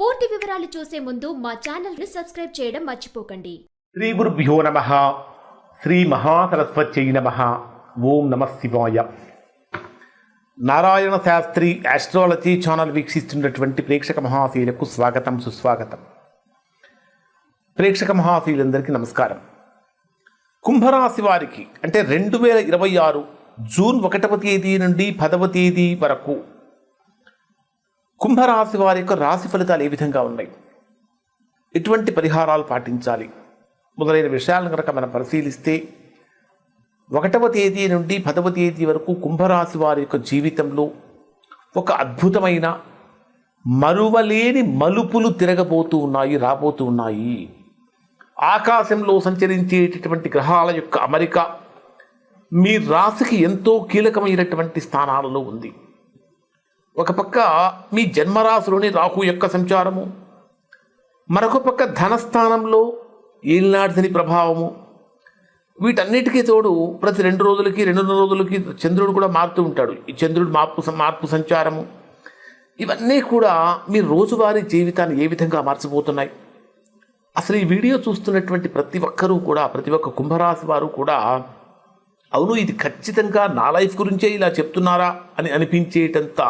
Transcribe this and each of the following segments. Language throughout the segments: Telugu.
పూర్తి వివరాలు చూసే ముందు మా ఛానల్ ని సబ్స్క్రైబ్ చేయడం మర్చిపోకండి. శ్రీ గురుభ్యో నమః. శ్రీ మహాసరస్వత్యై నమః. ఓం నమః శివాయ. నారాయణ శాస్త్రి ఆస్ట్రాలజీ ఛానల్ వీక్షిస్తున్నటువంటి ప్రేక్షక మహాశీలకు స్వాగతం, సుస్వాగతం. ప్రేక్షక మహాశీలందరికీ నమస్కారం. కుంభరాశి వారికి అంటే 2026 జూన్ 1వ తేదీ నుండి 10వ తేదీ వరకు కుంభరాశి వారి యొక్క రాశి ఫలితాలు ఏ విధంగా ఉన్నాయి, ఎటువంటి పరిహారాలు పాటించాలి మొదలైన విషయాలను కనుక మనం పరిశీలిస్తే 1వ తేదీ నుండి 10వ తేదీ వరకు కుంభరాశి వారి యొక్క జీవితంలో ఒక అద్భుతమైన మరువలేని మలుపులు తిరగబోతూ ఉన్నాయి, రాబోతూ ఉన్నాయి. ఆకాశంలో సంచరించేటటువంటి గ్రహాల యొక్క అమరిక మీ రాశికి ఎంతో కీలకమైనటువంటి స్థానాలలో ఉంది. ఒక పక్క మీ జన్మరాశిలోని రాహు యొక్క సంచారము, మరొక పక్క ధనస్థానంలో ఏలినాటి శని ప్రభావము, వీటన్నిటికీ తోడు ప్రతి 2 రోజులకి 2 రోజులకి చంద్రుడు కూడా మారుతూ ఉంటాడు. ఈ చంద్రుడు మార్పు సంచారము, ఇవన్నీ కూడా మీ రోజువారీ జీవితాన్ని ఏ విధంగా మార్చిపోతున్నాయి. అసలు ఈ వీడియో చూస్తున్నటువంటి ప్రతి ఒక్క కుంభరాశి వారు కూడా అవును ఇది ఖచ్చితంగా నా లైఫ్ గురించే ఇలా చెప్తున్నారా అని అనిపించేటంత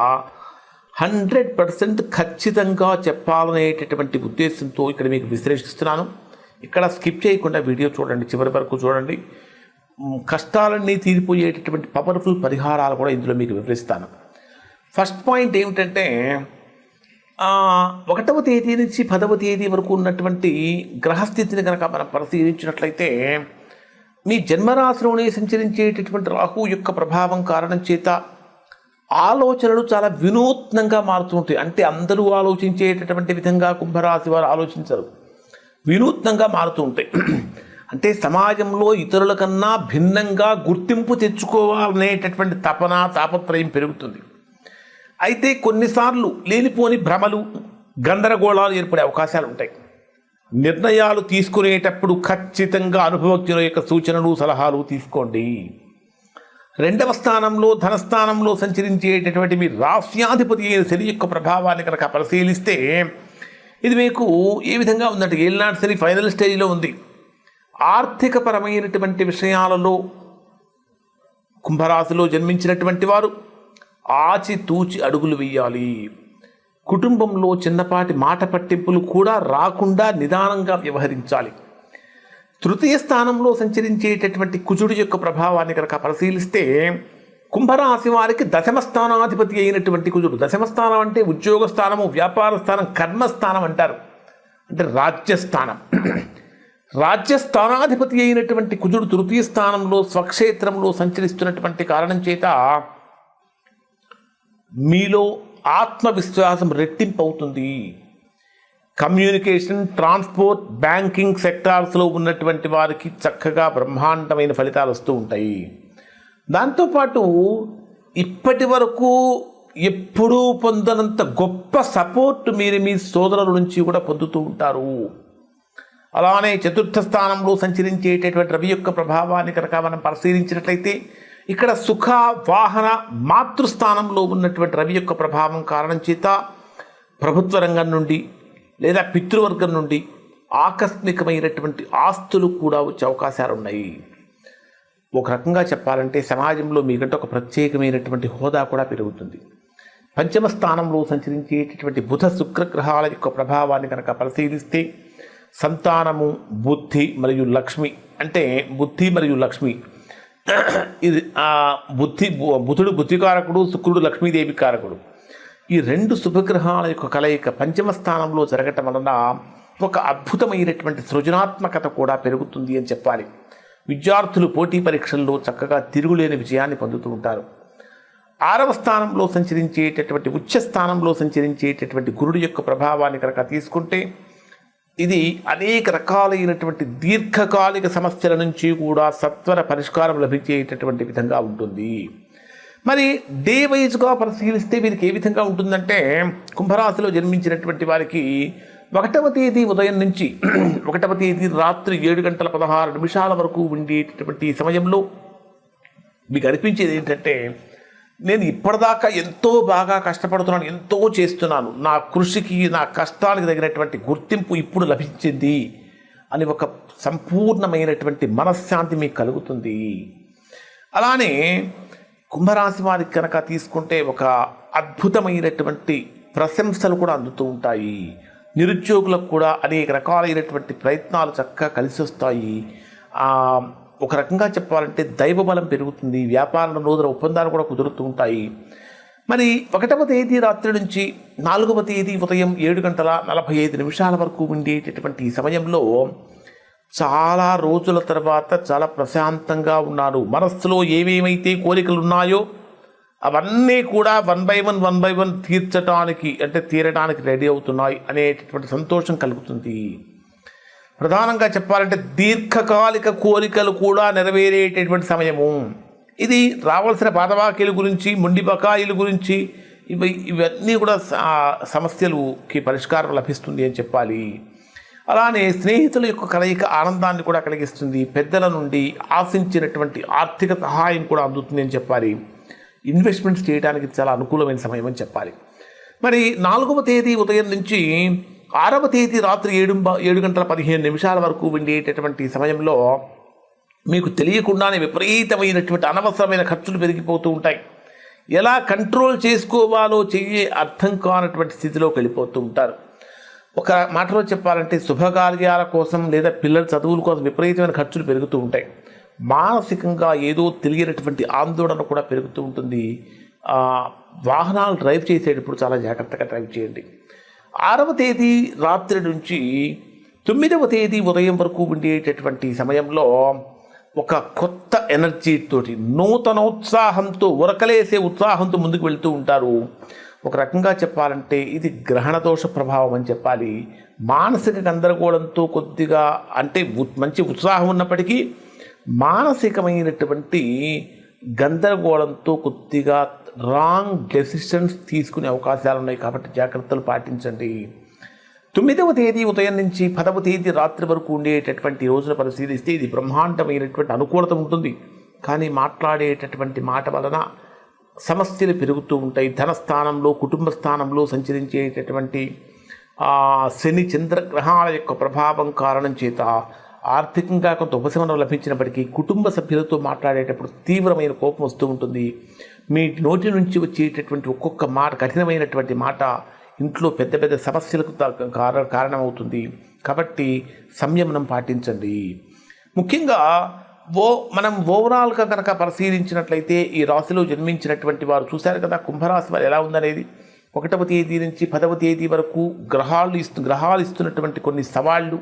100% ఖచ్చితంగా చెప్పాలనేటటువంటి ఉద్దేశంతో ఇక్కడ మీకు విశ్లేషిస్తున్నాను. ఇక్కడ స్కిప్ చేయకుండా వీడియో చూడండి, చివరి వరకు చూడండి. కష్టాలన్నీ తీరిపోయేటటువంటి పవర్ఫుల్ పరిహారాలు కూడా ఇందులో మీకు వివరిస్తాను. ఫస్ట్ పాయింట్ ఏమిటంటే 1వ తేదీ నుంచి 10వ తేదీ వరకు ఉన్నటువంటి గ్రహస్థితిని కనుక మనం పరిశీలించినట్లయితే మీ జన్మరాశిలోనే సంచరించేటటువంటి రాహు యొక్క ప్రభావం కారణం చేత ఆలోచనలు చాలా వినూత్నంగా మారుతుంటాయి. అంటే అందరూ ఆలోచించేటటువంటి విధంగా కుంభరాశి వారు ఆలోచించరు, వినూత్నంగా మారుతూ ఉంటాయి. అంటే సమాజంలో ఇతరుల కన్నా భిన్నంగా గుర్తింపు తెచ్చుకోవాలనేటటువంటి తాపత్రయం పెరుగుతుంది. అయితే కొన్నిసార్లు లేనిపోని భ్రమలు, గందరగోళాలు ఏర్పడే అవకాశాలు ఉంటాయి. నిర్ణయాలు తీసుకునేటప్పుడు ఖచ్చితంగా అనుభవజ్ఞుల యొక్క సూచనలు, సలహాలు తీసుకోండి. 2వ స్థానంలో ధనస్థానంలో సంచరించేటటువంటి మీ రాశ్యాధిపతి అయిన శని యొక్క ప్రభావాన్ని కనుక పరిశీలిస్తే ఇది మీకు ఏ విధంగా ఉందంటే ఏలినాటి శని ఫైనల్ స్టేజ్లో ఉంది. ఆర్థికపరమైనటువంటి విషయాలలో కుంభరాశిలో జన్మించినటువంటి వారు ఆచితూచి అడుగులు వేయాలి. కుటుంబంలో చిన్నపాటి మాట పట్టింపులు కూడా రాకుండా నిదానంగా వ్యవహరించాలి. 3వ స్థానంలో సంచరించేటటువంటి కుజుడి యొక్క ప్రభావాన్ని కనుక పరిశీలిస్తే కుంభరాశి వారికి 10వ స్థానాధిపతి అయినటువంటి కుజుడు, 10వ స్థానం అంటే ఉద్యోగ స్థానము, వ్యాపార స్థానం, కర్మస్థానం అంటారు, అంటే రాజ్యస్థానం. రాజ్యస్థానాధిపతి అయినటువంటి కుజుడు 3వ స్థానంలో స్వక్షేత్రంలో సంచరిస్తున్నటువంటి కారణం చేత మీలో ఆత్మవిశ్వాసం రెట్టింపు అవుతుంది. కమ్యూనికేషన్, ట్రాన్స్పోర్ట్, బ్యాంకింగ్ సెక్టార్స్లో ఉన్నటువంటి వారికి చక్కగా బ్రహ్మాండమైన ఫలితాలు వస్తూ ఉంటాయి. దాంతోపాటు ఇప్పటి వరకు ఎప్పుడూ పొందనంత గొప్ప సపోర్ట్ మీరు మీ సోదరుల నుంచి కూడా పొందుతూ ఉంటారు. అలానే 4వ స్థానంలో సంచరించేటటువంటి రవి యొక్క ప్రభావాన్ని కనుక మనం పరిశీలించినట్లయితే ఇక్కడ సుఖ, వాహన, మాతృస్థానంలో ఉన్నటువంటి రవి యొక్క ప్రభావం కారణం చేత ప్రభుత్వ రంగం నుండి లేదా పితృవర్గం నుండి ఆకస్మికమైనటువంటి ఆస్తులు కూడా వచ్చే అవకాశాలు ఉన్నాయి. ఒక రకంగా చెప్పాలంటే సమాజంలో మీకంటే ఒక ప్రత్యేకమైనటువంటి హోదా కూడా పెరుగుతుంది. 5వ స్థానంలో సంచరించేటటువంటి బుధ, శుక్రగ్రహాల యొక్క ప్రభావాన్ని కనుక పరిశీలిస్తే సంతానము, బుద్ధి మరియు లక్ష్మి, అంటే బుద్ధి మరియు లక్ష్మి, ఇది బుధుడు బుద్ధికారకుడు, శుక్రుడు లక్ష్మీదేవి కారకుడు. ఈ 2 శుభగ్రహాల యొక్క కలయిక 5వ స్థానంలో జరగటం వలన ఒక అద్భుతమైనటువంటి సృజనాత్మకత కూడా పెరుగుతుంది అని చెప్పాలి. విద్యార్థులు పోటీ పరీక్షల్లో చక్కగా తిరుగులేని విజయాన్ని పొందుతూ ఉంటారు. 6వ స్థానంలో సంచరించేటటువంటి ఉచ్చ స్థానంలో సంచరించేటటువంటి గురుడు యొక్క ప్రభావాన్ని కనుక తీసుకుంటే ఇది అనేక రకాలైనటువంటి దీర్ఘకాలిక సమస్యల నుంచి కూడా సత్వర పరిష్కారం లభించేటటువంటి విధంగా ఉంటుంది. మరి డే వైజ్గా పరిశీలిస్తే వీరికి ఏ విధంగా ఉంటుందంటే కుంభరాశిలో జన్మించినటువంటి వారికి 1వ తేదీ ఉదయం నుంచి 1వ తేదీ రాత్రి 7:16 వరకు ఉండేటటువంటి సమయంలో మీకు అనిపించేది ఏంటంటే నేను ఇప్పటిదాకా ఎంతో బాగా కష్టపడుతున్నాను, ఎంతో చేస్తున్నాను, నా కృషికి నా కష్టానికి తగినటువంటి గుర్తింపు ఇప్పుడు లభించింది అని ఒక సంపూర్ణమైనటువంటి మనశ్శాంతి మీకు కలుగుతుంది. అలానే కుంభరాశి వారికి కనుక తీసుకుంటే ఒక అద్భుతమైనటువంటి ప్రశంసలు కూడా అందుతూ ఉంటాయి. నిరుద్యోగులకు కూడా అనేక రకాలైనటువంటి ప్రయత్నాలు చక్కగా కలిసి వస్తాయి. ఒక రకంగా చెప్పాలంటే దైవబలం పెరుగుతుంది. వ్యాపారంలో నూతన ఒప్పందాలు కూడా కుదురుతూ ఉంటాయి. మరి 1వ తేదీ రాత్రి నుంచి 4వ తేదీ ఉదయం 7:45 వరకు ఉండేటటువంటి ఈ సమయంలో చాలా రోజుల తర్వాత చాలా ప్రశాంతంగా ఉన్నారు. మనస్సులో ఏమేమైతే కోరికలు ఉన్నాయో అవన్నీ కూడా వన్ బై వన్ తీరడానికి రెడీ అవుతున్నాయి అనేటటువంటి సంతోషం కలుగుతుంది. ప్రధానంగా చెప్పాలంటే దీర్ఘకాలిక కోరికలు కూడా నెరవేరేటటువంటి సమయము ఇది. రావాల్సిన పాతబాకీల గురించి, మొండి బకాయిల గురించి ఇవన్నీ కూడా సమస్యలకి పరిష్కారం లభిస్తుంది అని చెప్పాలి. అలానే స్నేహితుల యొక్క కలయిక ఆనందాన్ని కూడా కలిగిస్తుంది. పెద్దల నుండి ఆశించినటువంటి ఆర్థిక సహాయం కూడా అందుతుంది అని చెప్పాలి. ఇన్వెస్ట్మెంట్స్ చేయడానికి చాలా అనుకూలమైన సమయం అని చెప్పాలి. మరి 4వ తేదీ ఉదయం నుంచి 6వ తేదీ రాత్రి 7:15 వరకు ఉండేటటువంటి సమయంలో మీకు తెలియకుండానే విపరీతమైనటువంటి అనవసరమైన ఖర్చులు పెరిగిపోతూ ఉంటాయి. ఎలా కంట్రోల్ చేసుకోవాలో అర్థం కానటువంటి స్థితిలోకి వెళ్ళిపోతూ ఉంటారు. ఒక మాటలో చెప్పాలంటే శుభకార్యాల కోసం లేదా పిల్లల చదువుల కోసం విపరీతమైన ఖర్చులు పెరుగుతూ ఉంటాయి. మానసికంగా ఏదో తెలియనటువంటి ఆందోళన కూడా పెరుగుతూ ఉంటుంది. వాహనాలు డ్రైవ్ చేసేటప్పుడు చాలా జాగ్రత్తగా డ్రైవ్ చేయండి. 6వ తేదీ రాత్రి నుంచి 9వ తేదీ ఉదయం వరకు ఉండేటటువంటి సమయంలో ఒక కొత్త ఎనర్జీతోటి, నూతనోత్సాహంతో, ఉరకలేసే ఉత్సాహంతో ముందుకు వెళ్తూ ఉంటారు. ఒక రకంగా చెప్పాలంటే ఇది గ్రహణ దోష ప్రభావం అని చెప్పాలి. మానసిక గందరగోళంతో కొద్దిగా అంటే మంచి ఉత్సాహం ఉన్నప్పటికీ మానసికమైనటువంటి గందరగోళంతో కొద్దిగా రాంగ్ డెసిషన్స్ తీసుకునే అవకాశాలు ఉన్నాయి. కాబట్టి జాగ్రత్తలు పాటించండి. 9వ తేదీ ఉదయం నుంచి 10వ తేదీ రాత్రి వరకు ఉండేటటువంటి రోజులు పరిశీలిస్తే ఇది బ్రహ్మాండమైనటువంటి అనుకూలత ఉంటుంది. కానీ మాట్లాడేటటువంటి మాట వలన సమస్యలు పెరుగుతూ ఉంటాయి. ధనస్థానంలో, కుటుంబ స్థానంలో సంచరించేటటువంటి శని చంద్రగ్రహాల యొక్క ప్రభావం కారణం చేత ఆర్థికంగా కొంత ఉపశమనం లభించినప్పటికీ కుటుంబ సభ్యులతో మాట్లాడేటప్పుడు తీవ్రమైన కోపం వస్తూ ఉంటుంది. మీ నోటి నుంచి వచ్చేటటువంటి ఒక్కొక్క మాట, కఠినమైనటువంటి మాట ఇంట్లో పెద్ద పెద్ద సమస్యలకు కారణమవుతుంది. కాబట్టి సంయమనం పాటించండి. ముఖ్యంగా మనం ఓవరాల్గా కనుక పరిశీలించినట్లయితే ఈ రాశిలో జన్మించినటువంటి వారు చూశారు కదా కుంభరాశి వారు ఎలా ఉందనేది. 1వ తేదీ నుంచి 10వ తేదీ వరకు గ్రహాలు ఇస్తున్నటువంటి కొన్ని సవాళ్ళు,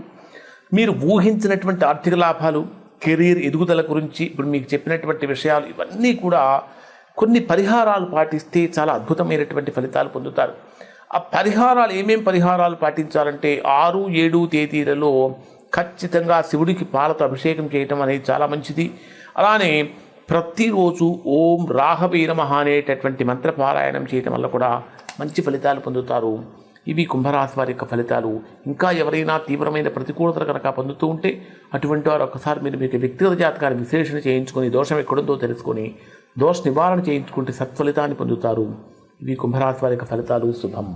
మీరు ఊహించినటువంటి ఆర్థిక లాభాలు, కెరీర్ ఎదుగుదల గురించి ఇప్పుడు మీకు చెప్పినటువంటి విషయాలు, ఇవన్నీ కూడా కొన్ని పరిహారాలు పాటిస్తే చాలా అద్భుతమైనటువంటి ఫలితాలు పొందుతారు. ఆ పరిహారాలు పరిహారాలు పాటించాలంటే 6, 7 తేదీలలో ఖచ్చితంగా శివుడికి పాలతో అభిషేకం చేయటం అనేది చాలా మంచిది. అలానే ప్రతిరోజు ఓం రాహవే నమః అనేటటువంటి మంత్రపారాయణం చేయటం వల్ల కూడా మంచి ఫలితాలు పొందుతారు. ఇవి కుంభరాశి వారి యొక్క ఫలితాలు. ఇంకా ఎవరైనా తీవ్రమైన ప్రతికూలతలు కనుక పొందుతూ ఉంటే అటువంటి వారు ఒకసారి మీరు మీకు వ్యక్తిగత జాతకాన్ని విశ్లేషణ చేయించుకొని దోషం ఎక్కడుందో తెలుసుకొని దోష నివారణ చేయించుకుంటే సత్ఫలితాన్ని పొందుతారు. ఇవి కుంభరాశి వారి యొక్క ఫలితాలు. శుభం.